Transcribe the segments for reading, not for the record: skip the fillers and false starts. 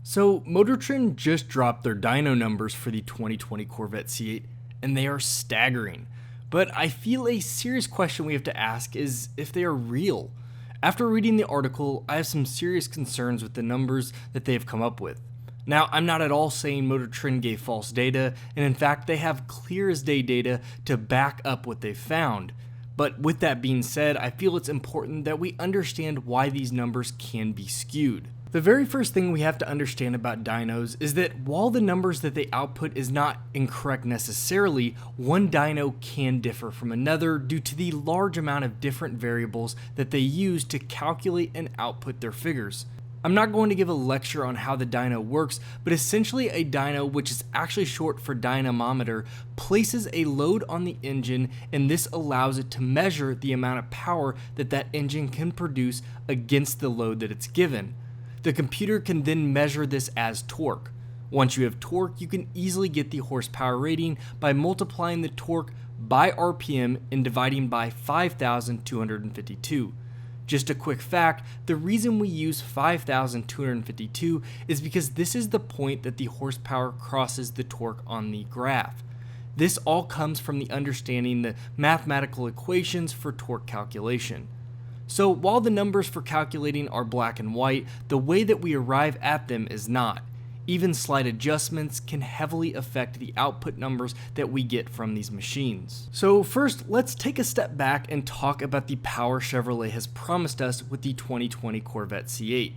So, Motor Trend just dropped their dyno numbers for the 2020 Corvette C8, and they are staggering. But I feel a serious question we have to ask is if they are real. After reading the article, I have some serious concerns with the numbers that they have come up with. Now, I'm not at all saying Motor Trend gave false data, and in fact, they have clear as day data to back up what they've found. But with that being said, I feel it's important that we understand why these numbers can be skewed. The very first thing we have to understand about dynos is that while the numbers that they output is not incorrect necessarily, one dyno can differ from another due to the large amount of different variables that they use to calculate and output their figures. I'm not going to give a lecture on how the dyno works, but essentially a dyno, which is actually short for dynamometer, places a load on the engine, and this allows it to measure the amount of power that that engine can produce against the load that it's given. The computer can then measure this as torque. Once you have torque, you can easily get the horsepower rating by multiplying the torque by RPM and dividing by 5,252. Just a quick fact, the reason we use 5,252 is because this is the point that the horsepower crosses the torque on the graph. This all comes from the understanding the mathematical equations for torque calculation. So while the numbers for calculating are black and white, the way that we arrive at them is not. Even slight adjustments can heavily affect the output numbers that we get from these machines. So first, let's take a step back and talk about the power Chevrolet has promised us with the 2020 Corvette C8.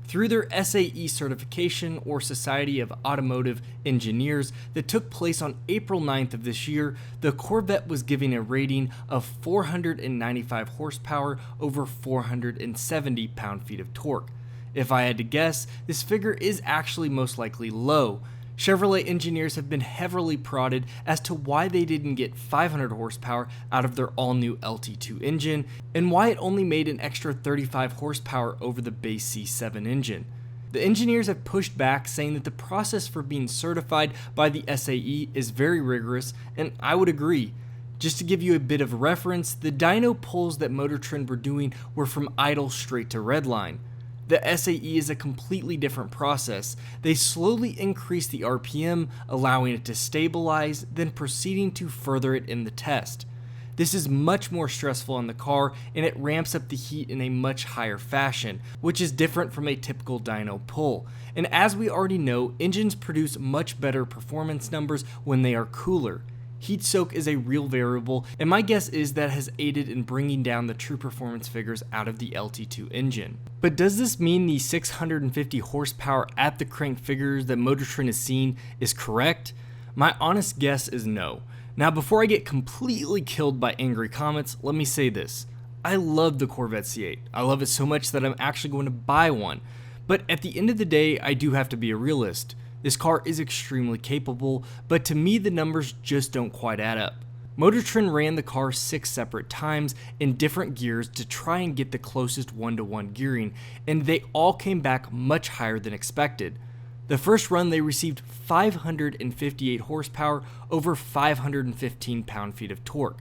Through their SAE certification, or Society of Automotive Engineers, that took place on April 9th of this year, the Corvette was giving a rating of 495 horsepower over 470 pound-feet of torque. If I had to guess, this figure is actually most likely low. Chevrolet engineers have been heavily prodded as to why they didn't get 500 horsepower out of their all-new LT2 engine, and why it only made an extra 35 horsepower over the base C7 engine. The engineers have pushed back, saying that the process for being certified by the SAE is very rigorous, and I would agree. Just to give you a bit of reference, the dyno pulls that Motor Trend were doing were from idle straight to redline. The SAE is a completely different process. They slowly increase the RPM, allowing it to stabilize, then proceeding to further it in the test. This is much more stressful on the car, and it ramps up the heat in a much higher fashion, which is different from a typical dyno pull. And as we already know, engines produce much better performance numbers when they are cooler. Heat soak is a real variable, and my guess is that has aided in bringing down the true performance figures out of the LT2 engine. But does this mean the 650 horsepower at the crank figures that Motor Trend is seeing is correct? My honest guess is no. Now, before I get completely killed by angry comments, let me say this. I love the Corvette C8. I love it so much that I'm actually going to buy one. But at the end of the day, I do have to be a realist. This car is extremely capable, but to me the numbers just don't quite add up. Motor Trend ran the car 6 separate times in different gears to try and get the closest 1-to-1 gearing, and they all came back much higher than expected. The first run they received 558 horsepower over 515 pound-feet of torque.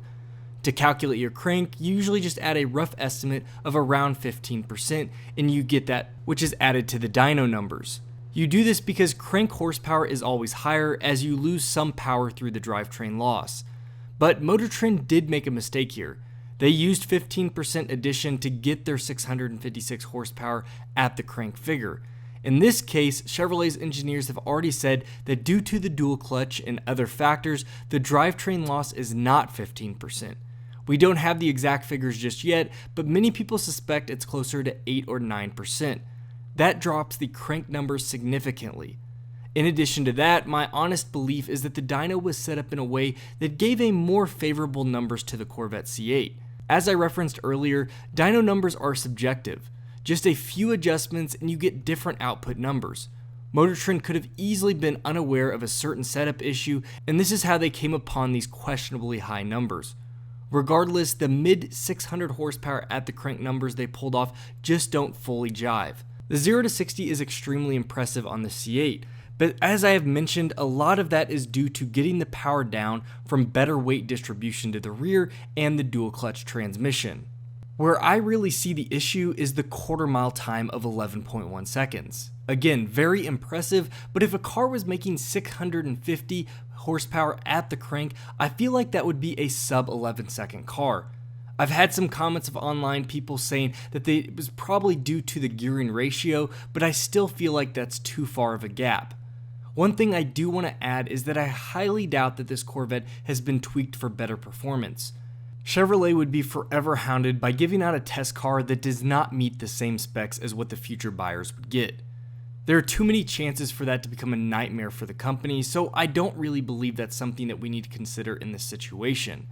To calculate your crank, you usually just add a rough estimate of around 15%, and you get that, which is added to the dyno numbers. You do this because crank horsepower is always higher as you lose some power through the drivetrain loss. But Motor Trend did make a mistake here. They used 15% addition to get their 656 horsepower at the crank figure. In this case, Chevrolet's engineers have already said that due to the dual clutch and other factors, the drivetrain loss is not 15%. We don't have the exact figures just yet, but many people suspect it's closer to 8 or 9%. That drops the crank numbers significantly. In addition to that, my honest belief is that the dyno was set up in a way that gave a more favorable numbers to the Corvette C8. As I referenced earlier, dyno numbers are subjective. Just a few adjustments and you get different output numbers. Motor Trend could have easily been unaware of a certain setup issue, and this is how they came upon these questionably high numbers. Regardless, the mid 600 horsepower at the crank numbers they pulled off just don't fully jive. The 0 to 60 is extremely impressive on the C8, but as I have mentioned, a lot of that is due to getting the power down from better weight distribution to the rear and the dual clutch transmission. Where I really see the issue is the quarter mile time of 11.1 seconds. Again, very impressive, but if a car was making 650 horsepower at the crank, I feel like that would be a sub 11-second car. I've had some comments of online people saying that it was probably due to the gearing ratio, but I still feel like that's too far of a gap. One thing I do want to add is that I highly doubt that this Corvette has been tweaked for better performance. Chevrolet would be forever hounded by giving out a test car that does not meet the same specs as what the future buyers would get. There are too many chances for that to become a nightmare for the company, so I don't really believe that's something that we need to consider in this situation.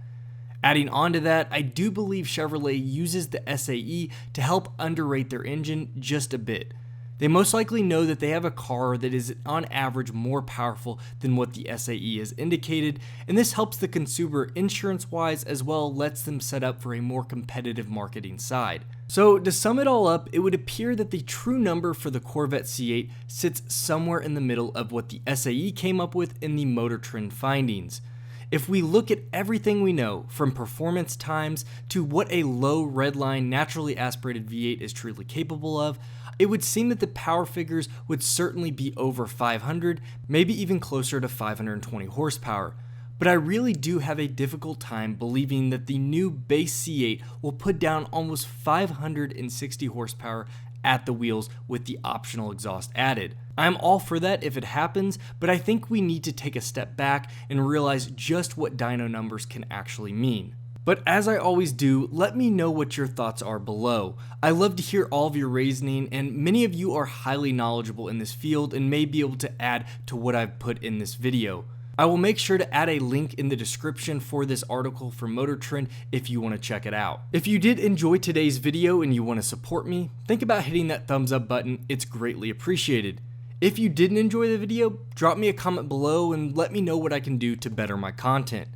Adding on to that, I do believe Chevrolet uses the SAE to help underrate their engine just a bit. They most likely know that they have a car that is on average more powerful than what the SAE has indicated, and this helps the consumer insurance-wise as well lets them set up for a more competitive marketing side. So to sum it all up, it would appear that the true number for the Corvette C8 sits somewhere in the middle of what the SAE came up with in the Motor Trend findings. If we look at everything we know, from performance times to what a low redline naturally aspirated V8 is truly capable of, it would seem that the power figures would certainly be over 500, maybe even closer to 520 horsepower. But I really do have a difficult time believing that the new base C8 will put down almost 560 horsepower at the wheels with the optional exhaust added. I'm all for that if it happens, but I think we need to take a step back and realize just what dyno numbers can actually mean. But as I always do, let me know what your thoughts are below. I love to hear all of your reasoning, and many of you are highly knowledgeable in this field and may be able to add to what I've put in this video. I will make sure to add a link in the description for this article from Motor Trend if you want to check it out. If you did enjoy today's video and you want to support me, think about hitting that thumbs up button, it's greatly appreciated. If you didn't enjoy the video, drop me a comment below and let me know what I can do to better my content.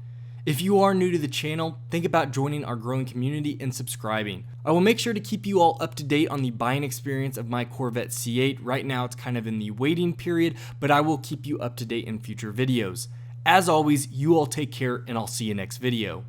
If you are new to the channel, think about joining our growing community and subscribing. I will make sure to keep you all up to date on the buying experience of my Corvette C8. Right now it's kind of in the waiting period, but I will keep you up to date in future videos. As always, you all take care and I'll see you next video.